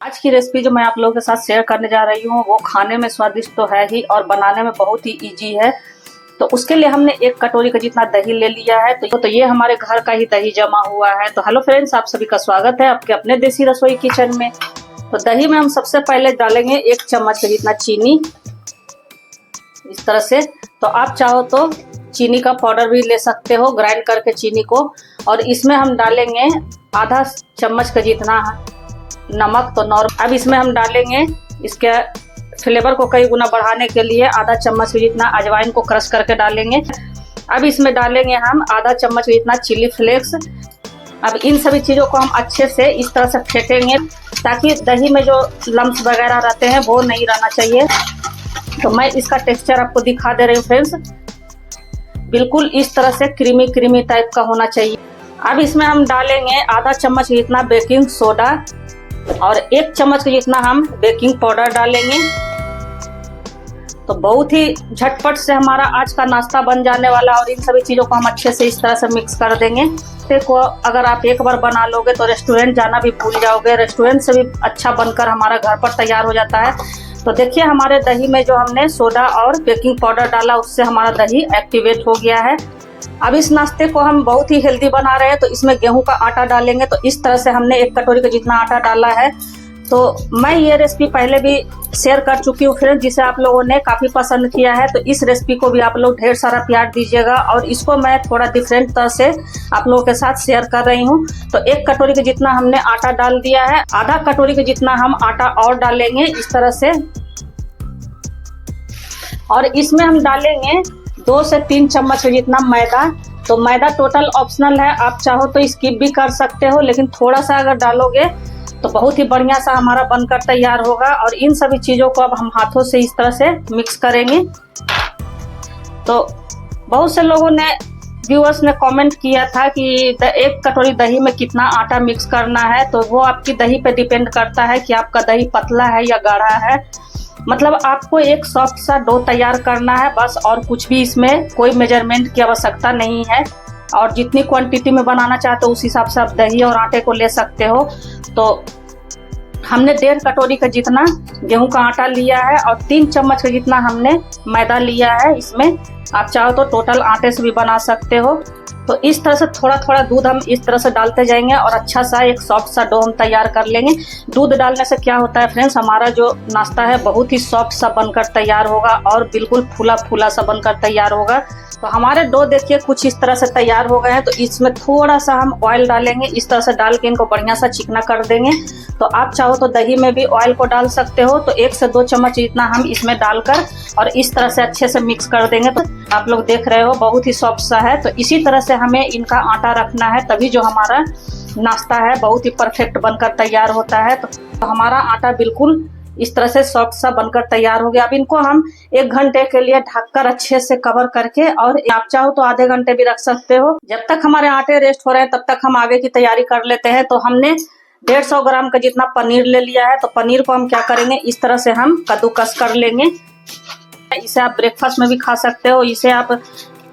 आज की रेसिपी जो मैं आप लोगों के साथ शेयर करने जा रही हूँ वो खाने में स्वादिष्ट तो है ही और बनाने में बहुत ही इजी है। तो उसके लिए हमने 1 कटोरी का जितना दही ले लिया है। तो ये हमारे घर का ही दही जमा हुआ है। तो हेलो फ्रेंड्स, आप सभी का स्वागत है आपके अपने देसी रसोई किचन में। तो दही में हम सबसे पहले डालेंगे 1 चम्मच का जितना चीनी, इस तरह से। तो आप चाहो तो चीनी का पाउडर भी ले सकते हो, ग्राइंड करके चीनी को। और इसमें हम डालेंगे आधा चम्मच का जितना नमक। तो नॉर्मल। अब इसमें हम डालेंगे इसके फ्लेवर को कई गुना बढ़ाने के लिए आधा चम्मच के जितना अजवाइन को क्रश करके डालेंगे। अब इसमें डालेंगे हम आधा चम्मच के जितना चिली फ्लेक्स। अब इन सभी चीज़ों को हम अच्छे से इस तरह से फेंटेंगे ताकि दही में जो लम्स वगैरह रहते हैं वो नहीं रहना चाहिए। तो मैं इसका टेक्सचर आपको दिखा दे रही हूँ फ्रेंड्स, बिल्कुल इस तरह से क्रीमी क्रीमी टाइप का होना चाहिए। अब इसमें हम डालेंगे आधा चम्मच के जितना बेकिंग सोडा और 1 चम्मच के जितना हम बेकिंग पाउडर डालेंगे। तो बहुत ही झटपट से हमारा आज का नाश्ता बन जाने वाला। और इन सभी चीज़ों को हम अच्छे से इस तरह से मिक्स कर देंगे। देखो, अगर आप एक बार बना लोगे तो रेस्टोरेंट जाना भी भूल जाओगे। रेस्टोरेंट से भी अच्छा बनकर हमारा घर पर तैयार हो जाता है। तो देखिए, हमारे दही में जो हमने सोडा और बेकिंग पाउडर डाला उससे हमारा दही एक्टिवेट हो गया है। अब इस नाश्ते को हम बहुत ही हेल्दी बना रहे हैं। तो इसमें गेहूं का आटा डालेंगे। तो इस तरह से हमने 1 कटोरी का जितना आटा डाला है। तो मैं ये रेसिपी पहले भी शेयर कर चुकी हूँ फ्रेंड्स, जिसे आप लोगों ने काफ़ी पसंद किया है। तो इस रेसिपी को भी आप लोग ढेर सारा प्यार दीजिएगा। और इसको मैं थोड़ा डिफरेंट तरह से आप लोगों के साथ शेयर कर रही हूँ। तो 1 कटोरी के जितना हमने आटा डाल दिया है। आधा कटोरी के जितना हम आटा और डालेंगे इस तरह से। और इसमें हम डालेंगे 2 से 3 चम्मच का जितना मैदा। तो मैदा टोटल ऑप्शनल है, आप चाहो तो स्किप भी कर सकते हो, लेकिन थोड़ा सा अगर डालोगे तो बहुत ही बढ़िया सा हमारा बनकर तैयार होगा। और इन सभी चीज़ों को अब हम हाथों से इस तरह से मिक्स करेंगे। तो बहुत से लोगों ने, व्यूअर्स ने कमेंट किया था कि 1 कटोरी दही में कितना आटा मिक्स करना है। तो वो आपकी दही पे डिपेंड करता है कि आपका दही पतला है या गाढ़ा है। मतलब आपको एक सॉफ्ट सा डो तैयार करना है बस, और कुछ भी इसमें कोई मेजरमेंट की आवश्यकता नहीं है। और जितनी क्वांटिटी में बनाना चाहते हो उस हिसाब से आप दही और आटे को ले सकते हो। तो हमने 1.5 कटोरी का जितना गेहूं का आटा लिया है और 3 चम्मच का जितना हमने मैदा लिया है। इसमें आप चाहो तो टोटल आटे से भी बना सकते हो। तो इस तरह से थोड़ा थोड़ा दूध हम इस तरह से डालते जाएंगे और अच्छा सा एक सॉफ्ट सा डो हम तैयार कर लेंगे। दूध डालने से क्या होता है फ्रेंड्स, हमारा जो नाश्ता है बहुत ही सॉफ्ट सा बनकर तैयार होगा और बिल्कुल फूला फूला सा बनकर तैयार होगा। तो हमारे डो देखिए कुछ इस तरह से तैयार हो गए हैं। तो इसमें थोड़ा सा हम ऑयल डालेंगे, इस तरह से डाल के इनको बढ़िया सा चिकना कर देंगे। तो आप चाहो तो दही में भी ऑयल को डाल सकते हो। तो 1 से 2 चम्मच जितना हम इसमें डालकर और इस तरह से अच्छे से मिक्स कर देंगे। तो आप लोग देख रहे हो बहुत ही सॉफ्ट सा है। तो इसी तरह से हमें इनका आटा रखना है, तभी जो हमारा नाश्ता है बहुत ही परफेक्ट बनकर तैयार होता है। तो हमारा आटा बिल्कुल इस तरह से सॉफ्ट सा बनकर तैयार हो गया। अब इनको हम 1 घंटे के लिए ढककर अच्छे से कवर करके, और आप चाहो तो आधे घंटे भी रख सकते हो। जब तक हमारे आटे रेस्ट हो रहे हैं तब तक हम आगे की तैयारी कर लेते हैं। तो हमने 150 ग्राम का जितना पनीर ले लिया है। तो पनीर को हम क्या करेंगे, इस तरह से हम कद्दूकस कर लेंगे। इसे आप ब्रेकफास्ट में भी खा सकते हो, इसे आप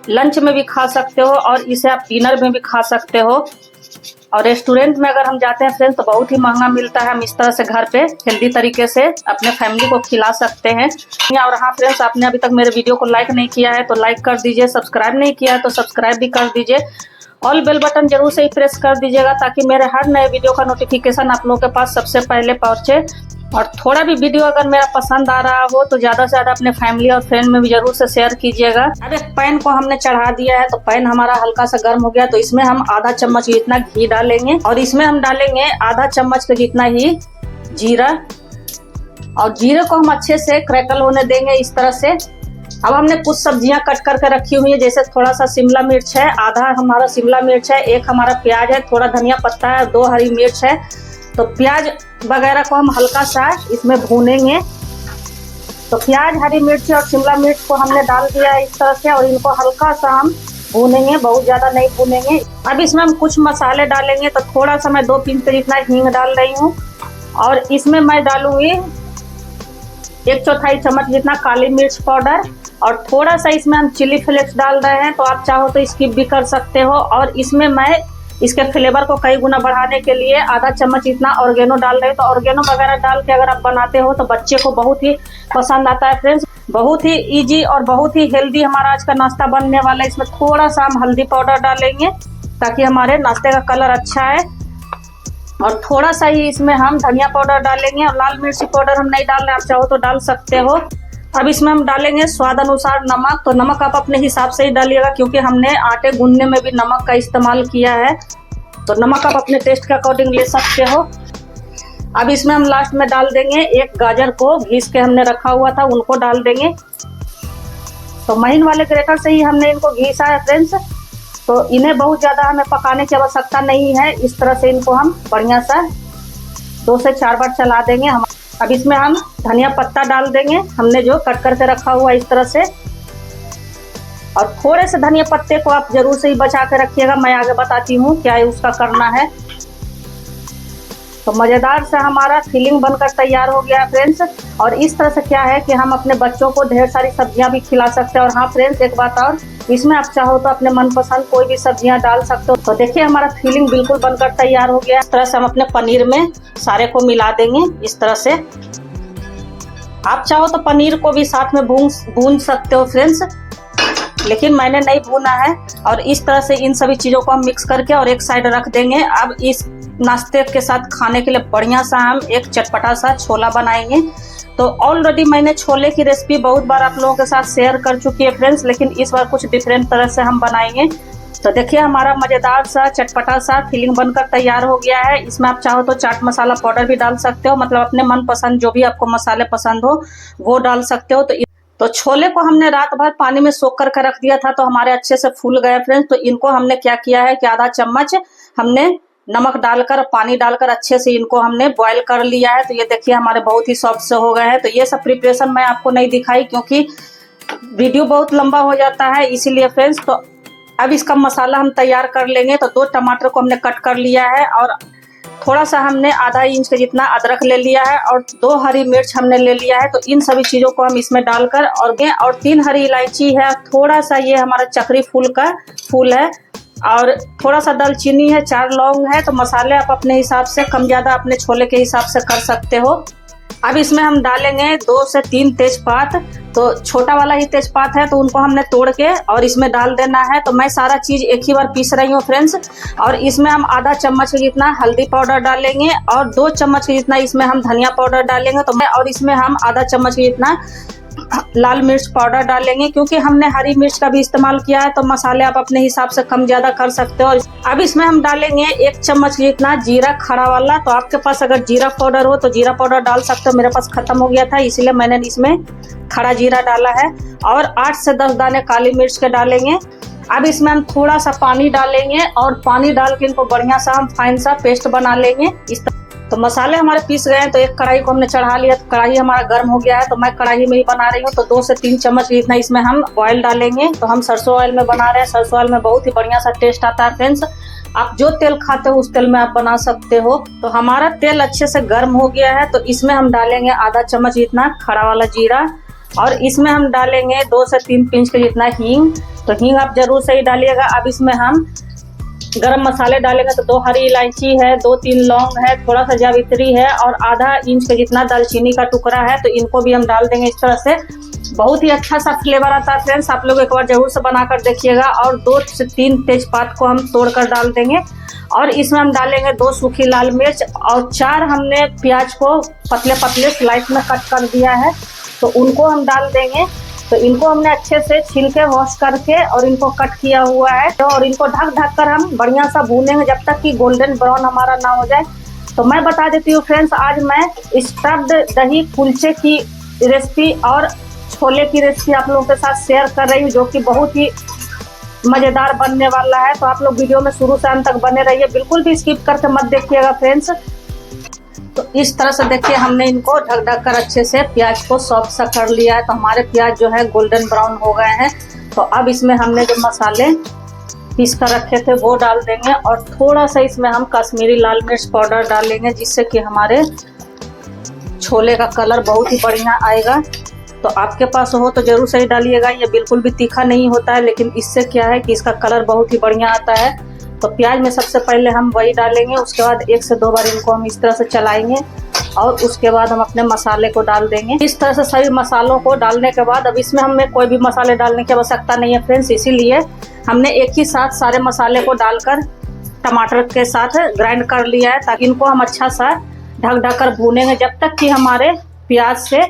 लंच में भी खा सकते हो, और इसे आप डिनर में भी खा सकते हो। और रेस्टोरेंट में अगर हम जाते हैं फ्रेंड्स तो बहुत ही महंगा मिलता है। हम इस तरह से घर पे हेल्दी तरीके से अपने फैमिली को खिला सकते हैं। और हाँ फ्रेंड्स, आपने अभी तक मेरे वीडियो को लाइक नहीं किया है तो लाइक कर दीजिए, सब्सक्राइब नहीं किया है तो सब्सक्राइब भी कर दीजिए। ऑल बेल बटन जरूर से ही प्रेस कर दीजिएगा ताकि मेरे हर नए वीडियो का नोटिफिकेशन आप लोगों के पास सबसे पहले पहुंचे। और थोड़ा भी वीडियो अगर मेरा पसंद आ रहा हो तो ज़्यादा से ज़्यादा अपने फैमिली और फ्रेंड में भी जरूर से शेयर कीजिएगा। अब एक पैन को हमने चढ़ा दिया है। तो पैन हमारा हल्का सा गर्म हो गया। तो इसमें हम आधा चम्मच जितना घी डालेंगे और इसमें हम डालेंगे आधा चम्मच का जितना ही जीरा। और जीरे को हम अच्छे से क्रैकल होने देंगे इस तरह से। अब हमने कुछ सब्जियां कट करके रखी हुई है, जैसे थोड़ा सा शिमला मिर्च है, आधा हमारा शिमला मिर्च है, 1 हमारा प्याज है, थोड़ा धनिया पत्ता है, 2 हरी मिर्च है। तो प्याज वगैरह को हम हल्का सा इसमें भूनेंगे। तो प्याज, हरी मिर्च और शिमला मिर्च को हमने डाल दिया है इस तरह से, और इनको हल्का सा हम भूनेंगे, बहुत ज़्यादा नहीं भूनेंगे। अब इसमें हम कुछ मसाले डालेंगे। तो थोड़ा सा मैं 2 पिंच जितना हींग डाल रही हूँ, और इसमें मैं डालूंगी 1/4 चम्मच जितना काली मिर्च पाउडर, और थोड़ा सा इसमें हम चिली फ्लेक्स डाल रहे हैं। तो आप चाहो तो स्किप भी कर सकते हो। और इसमें मैं इसके फ्लेवर को कई गुना बढ़ाने के लिए आधा चम्मच इतना ऑर्गेनो डाल रहे हो। तो ऑर्गेनो वगैरह डाल के अगर आप बनाते हो तो बच्चे को बहुत ही पसंद आता है फ्रेंड्स। बहुत ही इजी और बहुत ही हेल्दी हमारा आज का नाश्ता बनने वाला है। इसमें थोड़ा सा हम हल्दी पाउडर डालेंगे ताकि हमारे नाश्ते का कलर अच्छा है, और थोड़ा सा ही इसमें हम धनिया पाउडर डालेंगे, और लाल मिर्ची पाउडर हम नहीं डाल रहे, आप चाहो तो डाल सकते हो। अब इसमें हम डालेंगे स्वाद अनुसार नमक। तो नमक आप अपने हिसाब से ही डालिएगा, क्योंकि हमने आटे गूंदने में भी नमक का इस्तेमाल किया है, तो नमक आप अपने टेस्ट के अकॉर्डिंग ले सकते हो। अब इसमें हम लास्ट में डाल देंगे एक गाजर को घिस के हमने रखा हुआ था, उनको डाल देंगे। तो महीन वाले ग्रेटर से ही हमने इनको घिसा है फ्रेंड्स, तो इन्हें बहुत ज़्यादा हमें पकाने की आवश्यकता नहीं है। इस तरह से इनको हम बढ़िया सा 2 से 4 बार चला देंगे। हम अब इसमें हम धनिया पत्ता डाल देंगे, हमने जो कट करके रखा हुआ इस तरह से, और थोड़े से धनिया पत्ते को आप जरूर से ही बचा के रखिएगा, मैं आगे बताती हूँ क्या है उसका करना है। तो मज़ेदार सा हमारा फिलिंग बनकर तैयार हो गया है फ्रेंड्स। और इस तरह से क्या है कि हम अपने बच्चों को ढेर सारी सब्जियां भी खिला सकते हैं। और हाँ फ्रेंड्स, एक बात और, इसमें आप चाहो तो अपने मनपसंद कोई भी सब्जियां डाल सकते हो। तो देखिए हमारा फिलिंग बिल्कुल बनकर तैयार हो गया। इस तरह से हम अपने पनीर में सारे को मिला देंगे इस तरह से। आप चाहो तो पनीर को भी साथ में भून सकते हो फ्रेंड्स, लेकिन मैंने नहीं भूना है। और इस तरह से इन सभी चीज़ों को हम मिक्स करके और एक साइड रख देंगे। अब इस नाश्ते के साथ खाने के लिए बढ़िया सा हम एक चटपटा सा छोला बनाएंगे। तो ऑलरेडी मैंने छोले की रेसिपी बहुत बार आप लोगों के साथ शेयर कर चुकी है फ्रेंड्स, लेकिन इस बार कुछ डिफरेंट तरह से हम बनाएंगे। तो देखिए हमारा मज़ेदार सा चटपटा सा फिलिंग बनकर तैयार हो गया है। इसमें आप चाहो तो चाट मसाला पाउडर भी डाल सकते हो, मतलब अपने मनपसंद जो भी आपको मसाले पसंद हो वो डाल सकते हो। तो छोले को हमने रात भर पानी में सोख करके रख दिया था, तो हमारे अच्छे से फूल गए फ्रेंड्स। तो इनको हमने क्या किया है कि आधा चम्मच हमने नमक डालकर पानी डालकर अच्छे से इनको हमने बॉईल कर लिया है। तो ये देखिए हमारे बहुत ही सॉफ्ट से हो गए हैं। तो ये सब प्रिपरेशन मैं आपको नहीं दिखाई क्योंकि वीडियो बहुत लंबा हो जाता है, इसीलिए फ्रेंड्स। तो अब इसका मसाला हम तैयार कर लेंगे। तो 2 टमाटर को हमने कट कर लिया है, और थोड़ा सा हमने आधा इंच के जितना अदरक ले लिया है, और 2 हरी मिर्च हमने ले लिया है। तो इन सभी चीज़ों को हम इसमें डालकर और 3 हरी इलायची है, थोड़ा सा ये हमारा चक्री फूल का फूल है, और थोड़ा सा दालचीनी है, 4 लौंग है। तो मसाले आप अपने हिसाब से कम ज़्यादा अपने छोले के हिसाब से कर सकते हो। अब इसमें हम डालेंगे 2 से 3 तेजपात। तो छोटा वाला ही तेजपात है, तो उनको हमने तोड़ के और इसमें डाल देना है। तो मैं सारा चीज़ एक ही बार पीस रही हूँ फ्रेंड्स। और इसमें हम आधा चम्मच के जितना हल्दी पाउडर डालेंगे, और 2 चम्मच के जितना इसमें हम धनिया पाउडर डालेंगे। तो और इसमें हम आधा चम्मच के जितना लाल मिर्च पाउडर डालेंगे, क्योंकि हमने हरी मिर्च का भी इस्तेमाल किया है। तो मसाले आप अपने हिसाब से कम ज़्यादा कर सकते हो। अब इसमें हम डालेंगे 1 चम्मच जितना जीरा खड़ा वाला। तो आपके पास अगर जीरा पाउडर हो तो जीरा पाउडर डाल सकते हो, मेरे पास खत्म हो गया था इसीलिए मैंने इसमें खड़ा जीरा डाला है। और 8 से 10 दाने काली मिर्च के डालेंगे। अब इसमें हम थोड़ा सा पानी डालेंगे, और पानी डाल के इनको बढ़िया सा हम फाइन सा पेस्ट बना लेंगे इस तरह। तो मसाले हमारे पीस गए हैं। तो एक कढ़ाई को हमने चढ़ा लिया। तो कढ़ाई हमारा गर्म हो गया है, तो मैं कढ़ाई में ही बना रही हूँ। तो 2 से 3 चम्मच जितना इसमें हम ऑयल डालेंगे। तो हम सरसों ऑयल में बना रहे हैं। सरसों ऑयल में बहुत ही बढ़िया सा टेस्ट आता है फ्रेंड्स। आप जो तेल खाते हो उस तेल में आप बना सकते हो। तो हमारा तेल अच्छे से गर्म हो गया है। तो इसमें हम डालेंगे आधा चम्मच जितना खड़ा वाला जीरा, और इसमें हम डालेंगे 2 से 3 पिंच के जितना हींग। तो हींग आप जरूर से ही डालिएगा। अब इसमें हम गरम मसाले डालेंगे। तो 2 हरी इलायची है, 2-3 लौंग है, थोड़ा सा जावित्री है, और आधा इंच के जितना दालचीनी का टुकड़ा है। तो इनको भी हम डाल देंगे इस तरह से। बहुत ही अच्छा सा फ्लेवर आता है फ्रेंड्स, आप लोग एक बार जरूर से बनाकर देखिएगा। और 2 से 3 तेजपात को हम तोड़कर डाल देंगे, और इसमें हम डालेंगे 2 सूखी लाल मिर्च, और 4 हमने प्याज को पतले पतले स्लाइस में कट कर दिया है। तो उनको हम डाल देंगे। तो इनको हमने अच्छे से छील के वॉश करके और इनको कट किया हुआ है। तो और इनको ढक कर हम बढ़िया सा भूनेंगे जब तक कि गोल्डन ब्राउन हमारा ना हो जाए। तो मैं बता देती हूँ फ्रेंड्स, आज मैं स्टफ्ड दही कुलचे की रेसिपी और छोले की रेसिपी आप लोगों के साथ शेयर कर रही हूँ, जो कि बहुत ही मज़ेदार बनने वाला है। तो आप लोग वीडियो में शुरू से अंत तक बने रहिए, बिल्कुल भी स्किप करके मत देखिएगा फ्रेंड्स। तो इस तरह से देखिए हमने इनको ढक कर अच्छे से प्याज को सॉफ्ट सा कर लिया है। तो हमारे प्याज जो है गोल्डन ब्राउन हो गए हैं। तो अब इसमें हमने जो मसाले पीस कर रखे थे वो डाल देंगे, और थोड़ा सा इसमें हम कश्मीरी लाल मिर्च पाउडर डालेंगे, जिससे कि हमारे छोले का कलर बहुत ही बढ़िया आएगा। तो आपके पास हो तो जरूर सही डालिएगा। ये बिल्कुल भी तीखा नहीं होता है, लेकिन इससे क्या है कि इसका कलर बहुत ही बढ़िया आता है। तो प्याज में सबसे पहले हम वही डालेंगे, उसके बाद 1 से 2 बार इनको हम इस तरह से चलाएंगे और उसके बाद हम अपने मसाले को डाल देंगे। इस तरह से सभी मसालों को डालने के बाद अब इसमें हमें कोई भी मसाले डालने की आवश्यकता नहीं है फ्रेंड्स, इसीलिए हमने एक ही साथ सारे मसाले को डालकर टमाटर के साथ ग्राइंड कर लिया है, ताकि इनको हम अच्छा सा ढक ढक कर भूनेंगे जब तक कि हमारे प्याज से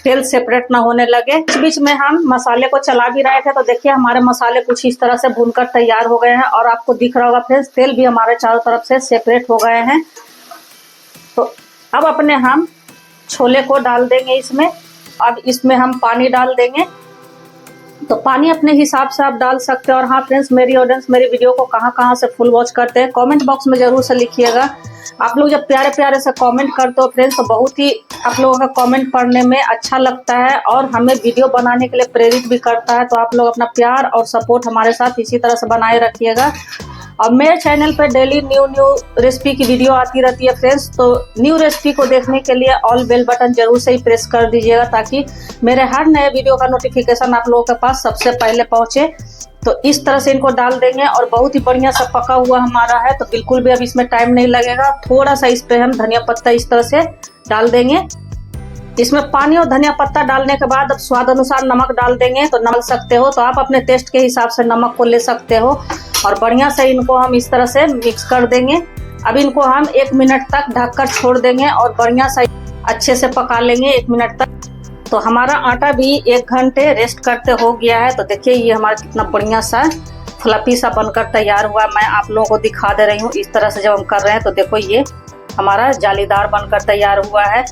तेल सेपरेट ना होने लगे। इस बीच में हम मसाले को चला भी रहे थे, तो देखिए हमारे मसाले कुछ इस तरह से भूनकर तैयार हो गए हैं और आपको दिख रहा होगा फ्रेंड्स तेल भी हमारे चारों तरफ से सेपरेट हो गए हैं। तो अब अपने हम छोले को डाल देंगे इसमें। अब इसमें हम पानी डाल देंगे, तो पानी अपने हिसाब से आप डाल सकते हैं। और हाँ फ्रेंड्स, मेरी ऑडियंस मेरी वीडियो को कहाँ से फुल वॉच करते हैं कमेंट बॉक्स में जरूर से लिखिएगा। आप लोग जब प्यारे प्यारे से कमेंट करते हो फ्रेंड्स, तो बहुत ही आप लोगों का कमेंट पढ़ने में अच्छा लगता है और हमें वीडियो बनाने के लिए प्रेरित भी करता है। तो आप लोग अपना प्यार और सपोर्ट हमारे साथ इसी तरह से बनाए रखिएगा। और मेरे चैनल पे डेली न्यू रेसिपी की वीडियो आती रहती है फ्रेंड्स, तो न्यू रेसिपी को देखने के लिए ऑल बेल बटन जरूर से ही प्रेस कर दीजिएगा, ताकि मेरे हर नए वीडियो का नोटिफिकेशन आप लोगों के पास सबसे पहले पहुंचे। तो इस तरह से इनको डाल देंगे और बहुत ही बढ़िया सा पका हुआ हमारा है, तो बिल्कुल भी अब इसमें टाइम नहीं लगेगा। थोड़ा सा इस पे हम धनिया पत्ता इस तरह से डाल देंगे। इसमें पानी और धनिया पत्ता डालने के बाद अब स्वाद अनुसार नमक डाल देंगे, तो डाल सकते हो, तो आप अपने टेस्ट के हिसाब से नमक को ले सकते हो। और बढ़िया से इनको हम इस तरह से मिक्स कर देंगे। अब इनको हम 1 मिनट तक ढककर छोड़ देंगे और बढ़िया से अच्छे से पका लेंगे 1 मिनट तक। तो हमारा आटा भी 1 घंटे रेस्ट करते हो गया है। तो देखिए ये हमारा कितना बढ़िया सा फ्लफी सा बनकर तैयार हुआ। मैं आप लोगों को दिखा दे रही हूँ इस तरह से जब हम कर रहे हैं, तो देखो ये हमारा जालीदार बनकर तैयार हुआ है।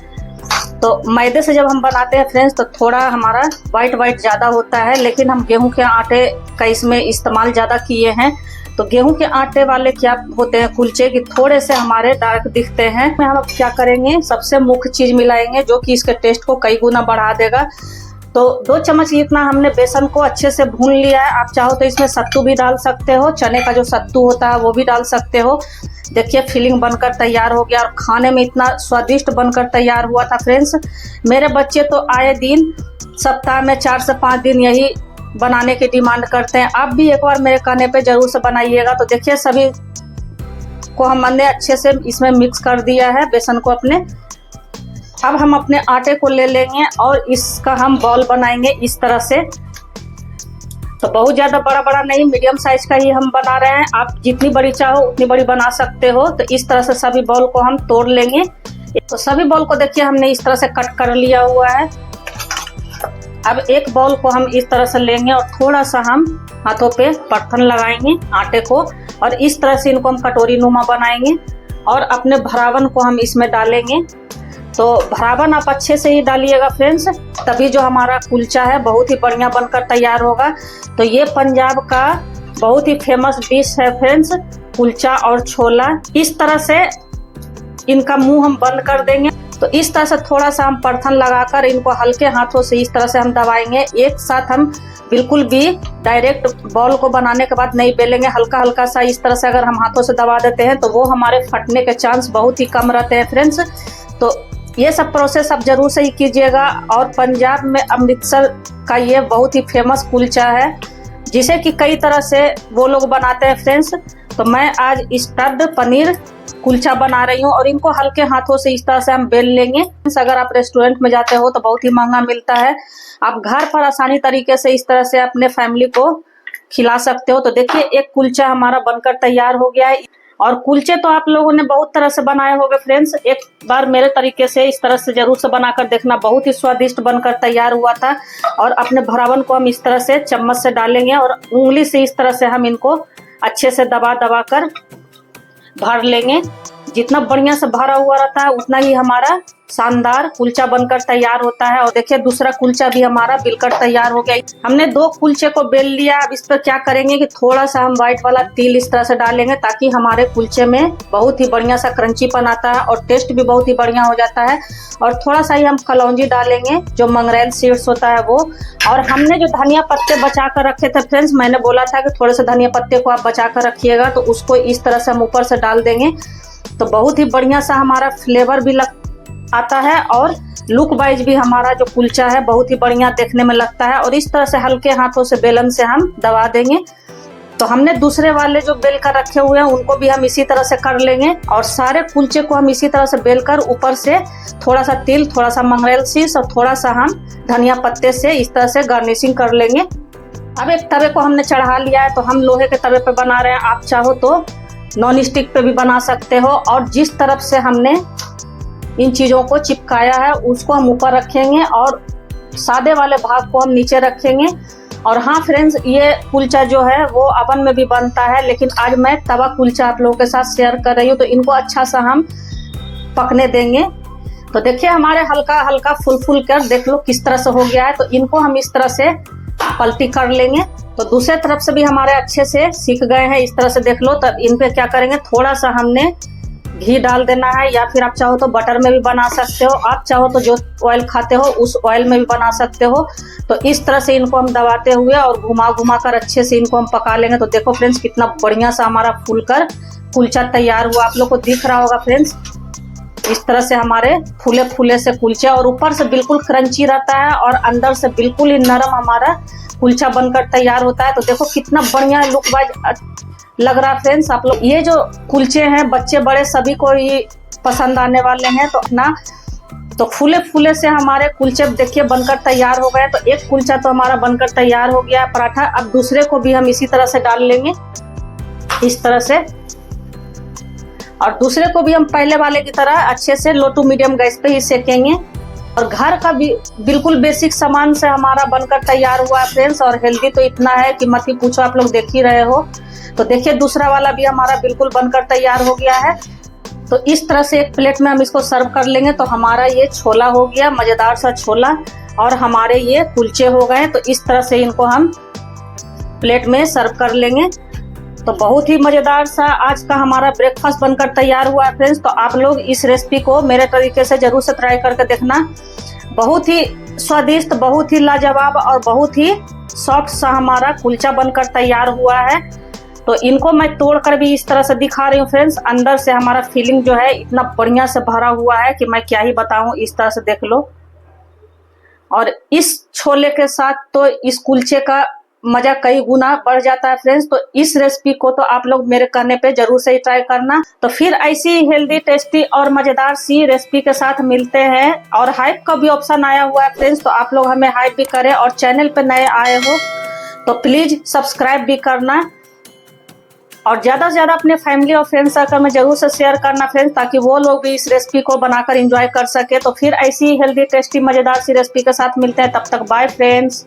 तो मैदे से जब हम बनाते हैं फ्रेंड्स, तो थोड़ा हमारा वाइट ज्यादा होता है, लेकिन हम गेहूं के आटे का इसमें इस्तेमाल ज्यादा किए हैं। तो गेहूं के आटे वाले क्या होते हैं कुलचे की थोड़े से हमारे डार्क दिखते हैं। हम अब क्या करेंगे, सबसे मुख्य चीज मिलाएंगे जो कि इसके टेस्ट को कई गुना बढ़ा देगा। तो 2 चम्मच इतना हमने बेसन को अच्छे से भून लिया है। आप चाहो तो इसमें सत्तू भी डाल सकते हो, चने का जो सत्तू होता है वो भी डाल सकते हो। देखिए फिलिंग बनकर तैयार हो गया और खाने में इतना स्वादिष्ट बनकर तैयार हुआ था फ्रेंड्स। मेरे बच्चे तो आए दिन सप्ताह में 4 से 5 दिन यही बनाने की डिमांड करते हैं। आप भी एक बार मेरे कहने पे जरूर से बनाइएगा। तो देखिए सभी को हमने अच्छे से इसमें मिक्स कर दिया है बेसन को अपने। अब हम अपने आटे को ले लेंगे और इसका हम बॉल बनाएंगे इस तरह से। तो बहुत ज्यादा बड़ा नहीं, मीडियम साइज का ही हम बना रहे हैं। आप जितनी बड़ी चाहो उतनी बड़ी बना सकते हो। तो इस तरह से सभी बॉल को हम तोड़ लेंगे। तो सभी बॉल को देखिए हमने इस तरह से कट कर लिया हुआ है। अब एक बॉल को हम इस तरह से लेंगे और थोड़ा सा हम हाथों पे परथन लगाएंगे आटे को और इस तरह से इनको हम कटोरी नुमा बनाएंगे और अपने भरावन को हम इसमें डालेंगे। तो भरावन आप अच्छे से ही डालिएगा फ्रेंड्स, तभी जो हमारा कुलचा है बहुत ही बढ़िया बनकर तैयार होगा। तो ये पंजाब का बहुत ही फेमस डिश है फ्रेंड्स, कुलचा और छोला। इस तरह से इनका मुंह हम बंद कर देंगे। तो इस तरह से थोड़ा सा हम परथन लगाकर इनको हल्के हाथों से इस तरह से हम दबाएंगे। एक साथ हम बिल्कुल भी डायरेक्ट बॉल को बनाने के बाद नहीं बेलेंगे। हल्का सा इस तरह से अगर हम हाथों से दबा देते हैं तो वो हमारे फटने के चांस बहुत ही कम रहते हैं फ्रेंड्स। तो ये सब प्रोसेस आप जरूर से ही कीजिएगा। और पंजाब में अमृतसर का ये बहुत ही फेमस कुलचा है, जिसे कि कई तरह से वो लोग बनाते हैं फ्रेंड्स। तो मैं आज स्टफ्ड पनीर कुलचा बना रही हूँ और इनको हल्के हाथों से इस तरह से हम बेल लेंगे। अगर आप रेस्टोरेंट में जाते हो तो बहुत ही महंगा मिलता है, आप घर पर आसानी तरीके से इस तरह से अपने फैमिली को खिला सकते हो। तो देखिए एक कुलचा हमारा बनकर तैयार हो गया है। और कुलचे तो आप लोगों ने बहुत तरह से बनाए होंगे फ्रेंड्स, एक बार मेरे तरीके से इस तरह से जरूर से बनाकर देखना, बहुत ही स्वादिष्ट बनकर तैयार हुआ था। और अपने भरावन को हम इस तरह से चम्मच से डालेंगे और उंगली से इस तरह से हम इनको अच्छे से दबा कर भर लेंगे। जितना बढ़िया से भरा हुआ रहता है उतना ही हमारा शानदार कुलचा बनकर तैयार होता है। और देखिए दूसरा कुलचा भी हमारा बिलकर तैयार हो गया। हमने 2 कुलचे को बेल लिया। अब इस पर क्या करेंगे कि थोड़ा सा हम व्हाइट वाला तिल इस तरह से डालेंगे, ताकि हमारे कुलचे में बहुत ही बढ़िया सा क्रंचीपन आता है और टेस्ट भी बहुत ही बढ़िया हो जाता है। और थोड़ा सा ही हम कलौंजी डालेंगे, जो मंगरेल सीड्स होता है वो। और हमने जो धनिया पत्ते बचा कर रखे थे फ्रेंड्स, मैंने बोला था कि थोड़े से धनिया पत्ते को आप बचा कर रखिएगा, तो उसको इस तरह से हम ऊपर से डाल देंगे। तो बहुत ही बढ़िया सा हमारा फ्लेवर भी आता है और लुक वाइज भी हमारा जो कुलचा है बहुत ही बढ़िया देखने में लगता है। और इस तरह से हल्के हाथों से बेलन से हम दबा देंगे तो हमने दूसरे वाले जो बेल कर रखे हुए हैं उनको भी हम इसी तरह से कर लेंगे और सारे कुलचे को हम इसी तरह से बेल कर ऊपर से थोड़ा सा तिल, थोड़ा सा मंगरेल सीड्स और थोड़ा सा हम धनिया पत्ते से इस तरह से गार्निशिंग कर लेंगे। अब एक तवे को हमने चढ़ा लिया है, तो हम लोहे के तवे पे बना रहे हैं। आप चाहो तो नॉन स्टिक पे भी बना सकते हो। और जिस तरफ से हमने इन चीज़ों को चिपकाया है उसको हम ऊपर रखेंगे और सादे वाले भाग को हम नीचे रखेंगे। और हाँ फ्रेंड्स, ये कुलचा जो है वो ओवन में भी बनता है, लेकिन आज मैं तवा कुलचा आप लोगों के साथ शेयर कर रही हूँ, तो इनको अच्छा सा हम पकने देंगे। तो देखिए हमारे हल्का हल्का फुल कर देख लो किस तरह से हो गया है। तो इनको हम इस तरह से पलटी कर लेंगे। तो दूसरे तरफ से भी हमारे अच्छे से सिक गए हैं, इस तरह से देख लो। तब इन पे क्या करेंगे, थोड़ा सा हमने घी डाल देना है, या फिर आप चाहो तो बटर में भी बना सकते हो, आप चाहो तो जो ऑयल खाते हो उस ऑयल में भी बना सकते हो। तो इस तरह से इनको हम दबाते हुए और घुमा घुमा कर अच्छे से इनको हम पका लेंगे। तो देखो फ्रेंड्स कितना बढ़िया सा हमारा फूलकर कुलचा तैयार हुआ, आप लोग को दिख रहा होगा फ्रेंड्स। इस तरह से हमारे फूले फूले से कुलचे, और ऊपर से बिल्कुल क्रंची रहता है और अंदर से बिल्कुल ही नरम हमारा कुलचा बनकर तैयार होता है। तो देखो कितना बढ़िया लुक वाइज लग रहा है फ्रेंड्स। आप लोग ये जो कुलचे हैं बच्चे बड़े सभी को ही पसंद आने वाले हैं। तो अपना तो फूले फूले से हमारे कुलचे देखिए बनकर तैयार हो गए। तो एक कुलचा तो हमारा बनकर तैयार हो गया है पराठा। अब दूसरे को भी हम इसी तरह से डाल लेंगे, इस तरह से। और दूसरे को भी हम पहले वाले की तरह अच्छे से लो टू मीडियम गैस पे ही सेकेंगे। और घर का भी बिल्कुल बेसिक सामान से हमारा बनकर तैयार हुआ है फ्रेंड्स। और हेल्दी तो इतना है कि मत ही पूछो, आप लोग देख ही रहे हो। तो देखिए दूसरा वाला भी हमारा बिल्कुल बनकर तैयार हो गया है। तो इस तरह से एक प्लेट में हम इसको सर्व कर लेंगे। तो हमारा ये छोला हो गया, मजेदार सा छोला, और हमारे ये कुलचे हो गए। तो इस तरह से इनको हम प्लेट में सर्व कर लेंगे। तो बहुत ही मजेदार सा आज का हमारा ब्रेकफास्ट बनकर तैयार हुआ है फ्रेंड्स। तो आप लोग इस रेसिपी को मेरे तरीके से जरूर से ट्राई करके देखना। बहुत ही स्वादिष्ट, बहुत ही लाजवाब और बहुत ही सॉफ्ट सा हमारा कुलचा बनकर तैयार हुआ है। तो इनको मैं तोड़कर भी इस तरह से दिखा रही हूँ फ्रेंड्स। अंदर से हमारा फीलिंग जो है इतना बढ़िया से भरा हुआ है कि मैं क्या ही बताऊं। इस तरह से देख लो। और इस छोले के साथ तो इस कुलचे का मजा कई गुना बढ़ जाता है फ्रेंड्स। तो इस रेसिपी को तो आप लोग मेरे कहने पे जरूर से ट्राई करना। तो फिर ऐसी हेल्दी, टेस्टी और मजेदार सी रेसिपी के साथ मिलते हैं। और हाइप का भी ऑप्शन आया हुआ है फ्रेंड्स, तो आप लोग हमें हाइप भी करें। और चैनल पे नए आए हो तो प्लीज सब्सक्राइब भी करना, और ज्यादा से ज्यादा अपने फैमिली और फ्रेंड सर्कल में जरूर से शेयर करना फ्रेंड्स, ताकि वो लोग भी इस रेसिपी को बनाकर एंजॉय कर सके। तो फिर ऐसी हेल्दी, टेस्टी, मजेदार सी रेसिपी के साथ मिलते हैं। तब तक बाय फ्रेंड्स।